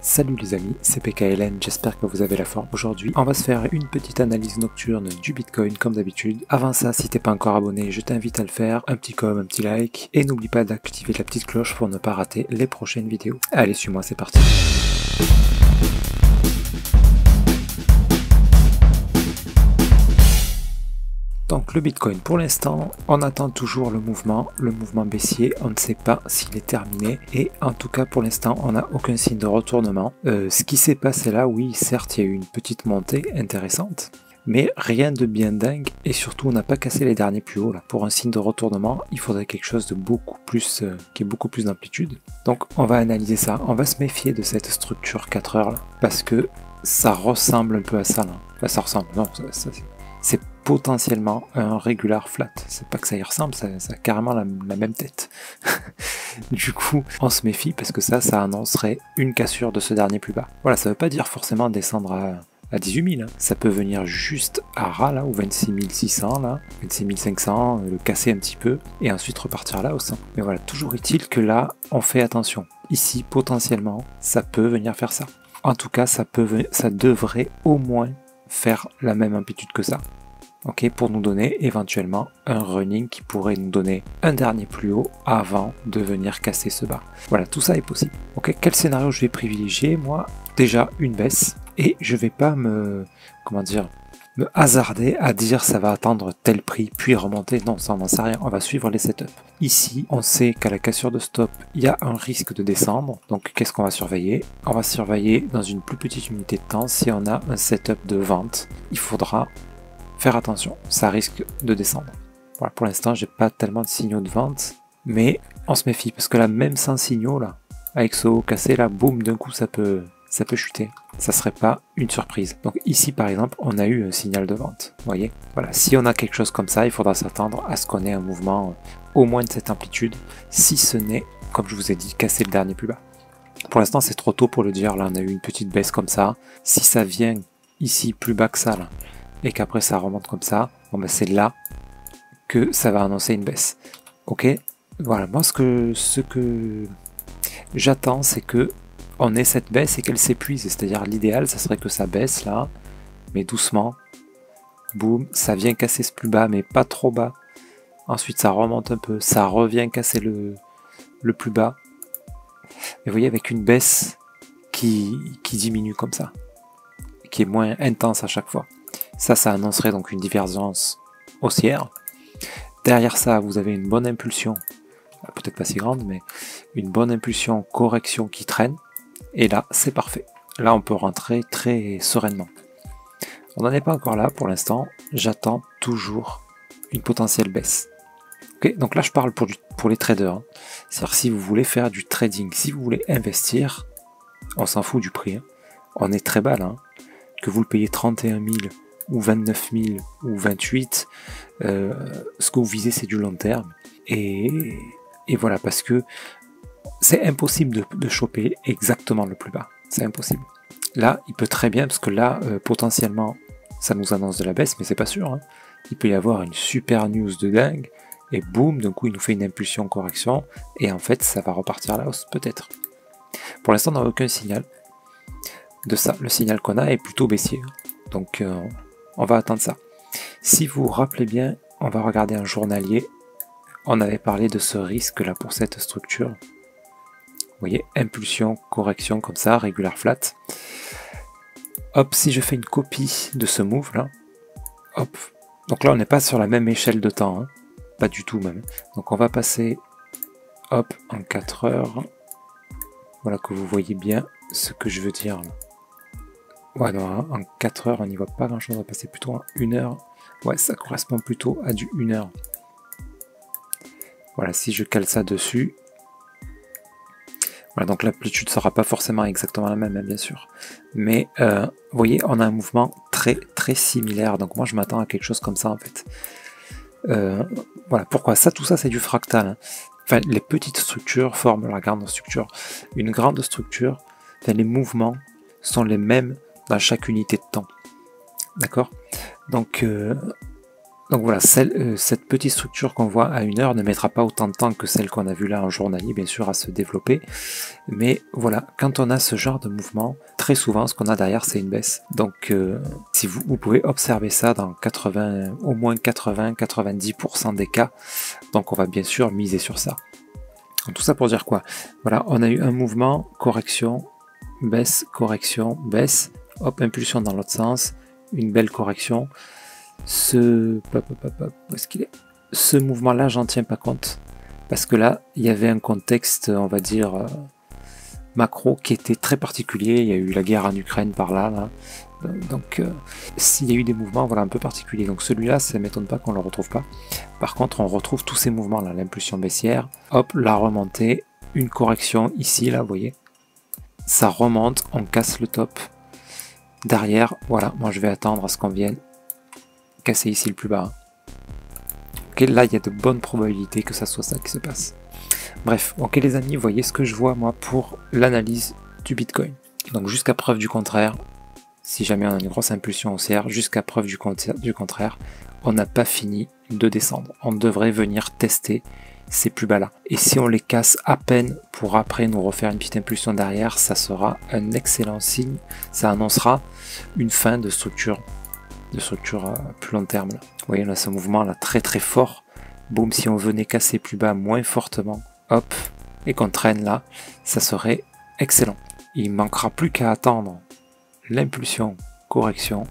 Salut les amis, c'est PKLN, j'espère que vous avez la forme. Aujourd'hui, on va se faire une petite analyse nocturne du Bitcoin comme d'habitude. Avant ça, si t'es pas encore abonné, je t'invite à le faire, un petit com, un petit like, et n'oublie pas d'activer la petite cloche pour ne pas rater les prochaines vidéos. Allez, suis-moi, c'est parti. Donc le Bitcoin, pour l'instant, on attend toujours le mouvement baissier, on ne sait pas s'il est terminé, et en tout cas pour l'instant, on n'a aucun signe de retournement. Ce qui s'est passé là, oui, certes, il y a eu une petite montée intéressante, mais rien de bien dingue, et surtout, on n'a pas cassé les derniers plus hauts. Là. Pour un signe de retournement, il faudrait quelque chose de beaucoup plus, qui ait beaucoup plus d'amplitude. Donc on va analyser ça, on va se méfier de cette structure 4 heures, là, parce que ça ressemble un peu à ça, là. Enfin, ça ressemble, non, c'est potentiellement un regular flat. C'est pas que ça y ressemble, ça a carrément la même tête. Du coup, on se méfie parce que ça annoncerait une cassure de ce dernier plus bas. Voilà, ça veut pas dire forcément descendre à 18 000. Hein. Ça peut venir juste à ras, là, ou 26 600, là, 26 500, le casser un petit peu, et ensuite repartir là aussi. Mais voilà, toujours est-il que là, on fait attention. Ici, potentiellement, ça peut venir faire ça. En tout cas, ça devrait au moins faire la même amplitude que ça. Ok, pour nous donner éventuellement un running qui pourrait nous donner un dernier plus haut avant de venir casser ce bas. Voilà, tout ça est possible. Ok, quel scénario je vais privilégier? Moi, déjà une baisse, et je vais pas me hasarder à dire ça va attendre tel prix puis remonter. Non, ça on n'en sait rien, on va suivre les setups. Ici, on sait qu'à la cassure de stop, il y a un risque de descendre. Donc qu'est-ce qu'on va surveiller? On va surveiller dans une plus petite unité de temps si on a un setup de vente. Il faudra faire attention, ça risque de descendre. Voilà, pour l'instant, j'ai pas tellement de signaux de vente, mais on se méfie parce que là, même sans signaux, là, avec ce haut cassé, là, boum, d'un coup, ça peut chuter. Ça serait pas une surprise. Donc ici, par exemple, on a eu un signal de vente. Vous voyez? Voilà, si on a quelque chose comme ça, il faudra s'attendre à ce qu'on ait un mouvement au moins de cette amplitude, si ce n'est, comme je vous ai dit, casser le dernier plus bas. Pour l'instant, c'est trop tôt pour le dire. Là, on a eu une petite baisse comme ça. Si ça vient ici plus bas que ça, là, et qu'après ça remonte comme ça, bon ben c'est là que ça va annoncer une baisse. Ok, voilà, moi ce que j'attends, c'est que on ait cette baisse et qu'elle s'épuise, c'est-à-dire l'idéal ça serait que ça baisse là, mais doucement, boum, ça vient casser ce plus bas mais pas trop bas, ensuite ça remonte un peu, ça revient casser le plus bas, et vous voyez avec une baisse qui diminue comme ça, qui est moins intense à chaque fois. Ça annoncerait donc une divergence haussière. Derrière ça, vous avez une bonne impulsion, peut-être pas si grande, mais une bonne impulsion correction qui traîne. Et là, c'est parfait. Là, on peut rentrer très sereinement. On n'en est pas encore là pour l'instant. J'attends toujours une potentielle baisse. Ok, donc là, je parle pour les traders. Hein. C'est-à-dire si vous voulez faire du trading, si vous voulez investir, on s'en fout du prix. Hein. On est très bas là. Hein. Que vous le payez 31 000 ou 29 000 ou 28, ce que vous visez c'est du long terme, et voilà, parce que c'est impossible de choper exactement le plus bas, c'est impossible. Là il peut très bien, parce que là potentiellement ça nous annonce de la baisse, mais c'est pas sûr, hein. Il peut y avoir une super news de dingue, et boum, d'un coup il nous fait une impulsion correction, et en fait ça va repartir à la hausse peut-être. Pour l'instant on n'a aucun signal de ça, le signal qu'on a est plutôt baissier, donc on va attendre ça. Si vous vous rappelez bien, on va regarder un journalier. On avait parlé de ce risque là pour cette structure. Vous voyez, impulsion, correction comme ça, regular flat. Hop, si je fais une copie de ce move là, hop. Donc là on n'est pas sur la même échelle de temps, hein. Pas du tout même. Donc on va passer, hop, en 4 heures. Voilà que vous voyez bien ce que je veux dire là. Ouais, non, en 4 heures, on n'y voit pas grand chose, on va passer plutôt en 1 heure. Ouais, ça correspond plutôt à du 1 heure. Voilà, si je cale ça dessus. Voilà, donc l'amplitude ne sera pas forcément exactement la même, hein, bien sûr. Mais, vous voyez, on a un mouvement très, très similaire. Donc moi, je m'attends à quelque chose comme ça, en fait. Voilà, pourquoi ça? Tout ça, c'est du fractal. Hein. Enfin, les petites structures forment la grande structure. Une grande structure, enfin, les mouvements sont les mêmes dans chaque unité de temps. D'accord? Donc Donc voilà, cette petite structure qu'on voit à 1 heure ne mettra pas autant de temps que celle qu'on a vue là en journalier, bien sûr, à se développer. Mais voilà, quand on a ce genre de mouvement, très souvent, ce qu'on a derrière, c'est une baisse. Donc si vous pouvez observer ça dans au moins 80-90% des cas. Donc on va bien sûr miser sur ça. Donc, tout ça pour dire quoi? Voilà, on a eu un mouvement, correction, baisse, hop, impulsion dans l'autre sens, une belle correction. Où est-ce qu'il est? Ce mouvement-là, j'en tiens pas compte. Parce que là, il y avait un contexte, on va dire, macro qui était très particulier. Il y a eu la guerre en Ukraine par là. Donc, s'il y a eu des mouvements voilà, un peu particuliers. Donc celui-là, ça ne m'étonne pas qu'on ne le retrouve pas. Par contre, on retrouve tous ces mouvements-là. L'impulsion baissière, hop, la remontée, une correction ici, là, vous voyez. Ça remonte, on casse le top. Derrière, voilà, moi je vais attendre à ce qu'on vienne casser ici le plus bas. Ok, là il y a de bonnes probabilités que ça soit ça qui se passe. Bref, ok les amis, voyez ce que je vois moi pour l'analyse du Bitcoin. Donc jusqu'à preuve du contraire, si jamais on a une grosse impulsion haussière, jusqu'à preuve du contraire, on n'a pas fini de descendre. On devrait venir tester ces plus bas là. Et si on les casse à peine pour après nous refaire une petite impulsion derrière, ça sera un excellent signe. Ça annoncera une fin de structure plus long terme. Là. Vous voyez, on a ce mouvement là très très fort. Boum, si on venait casser plus bas moins fortement, hop, et qu'on traîne là, ça serait excellent. Il manquera plus qu'à attendre l'impulsion, correction,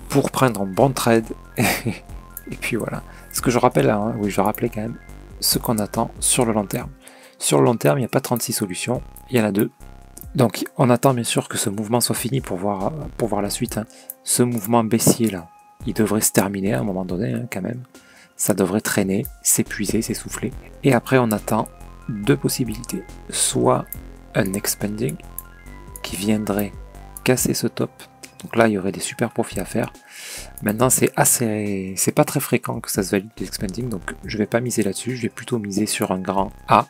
pour prendre un bon trade. Et puis voilà. Ce que je rappelle là, oui, je rappelais quand même ce qu'on attend sur le long terme. Sur le long terme, il n'y a pas 36 solutions, il y en a 2. Donc on attend bien sûr que ce mouvement soit fini pour voir la suite. Hein. Ce mouvement baissier là, il devrait se terminer à un moment donné hein, quand même. Ça devrait traîner, s'épuiser, s'essouffler. Et après on attend 2 possibilités. Soit un expanding qui viendrait casser ce top. Donc là il y aurait des super profits à faire. Maintenant c'est pas très fréquent que ça se valide l'expanding, donc je vais pas miser là-dessus, je vais plutôt miser sur un grand A.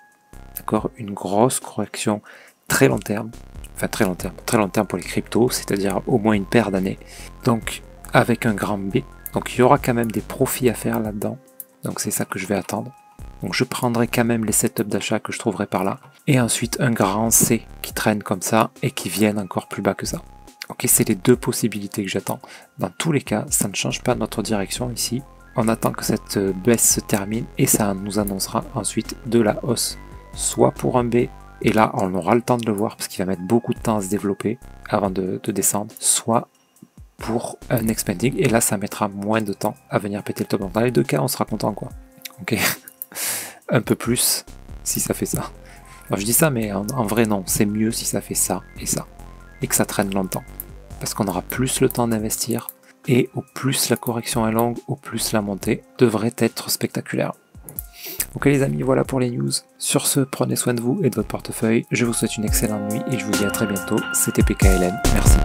D'accord, une grosse correction très long terme, enfin très long terme pour les cryptos, c'est-à-dire au moins une paire d'années, donc avec un grand B, donc il y aura quand même des profits à faire là-dedans, donc c'est ça que je vais attendre, donc je prendrai quand même les setups d'achat que je trouverai par là, et ensuite un grand C qui traîne comme ça, et qui vienne encore plus bas que ça. Ok, c'est les 2 possibilités que j'attends, dans tous les cas, ça ne change pas notre direction ici, on attend que cette baisse se termine, et ça nous annoncera ensuite de la hausse, soit pour un B, et là on aura le temps de le voir parce qu'il va mettre beaucoup de temps à se développer avant de descendre, soit pour un expanding, et là ça mettra moins de temps à venir péter le top. Donc dans les 2 cas on sera content quoi. Ok, un peu plus si ça fait ça. Alors je dis ça mais en vrai non, c'est mieux si ça fait ça, et que ça traîne longtemps. Parce qu'on aura plus le temps d'investir, et au plus la correction est longue, au plus la montée devrait être spectaculaire. Ok les amis, voilà pour les news. Sur ce, prenez soin de vous et de votre portefeuille. Je vous souhaite une excellente nuit et je vous dis à très bientôt. C'était PKLN. Merci.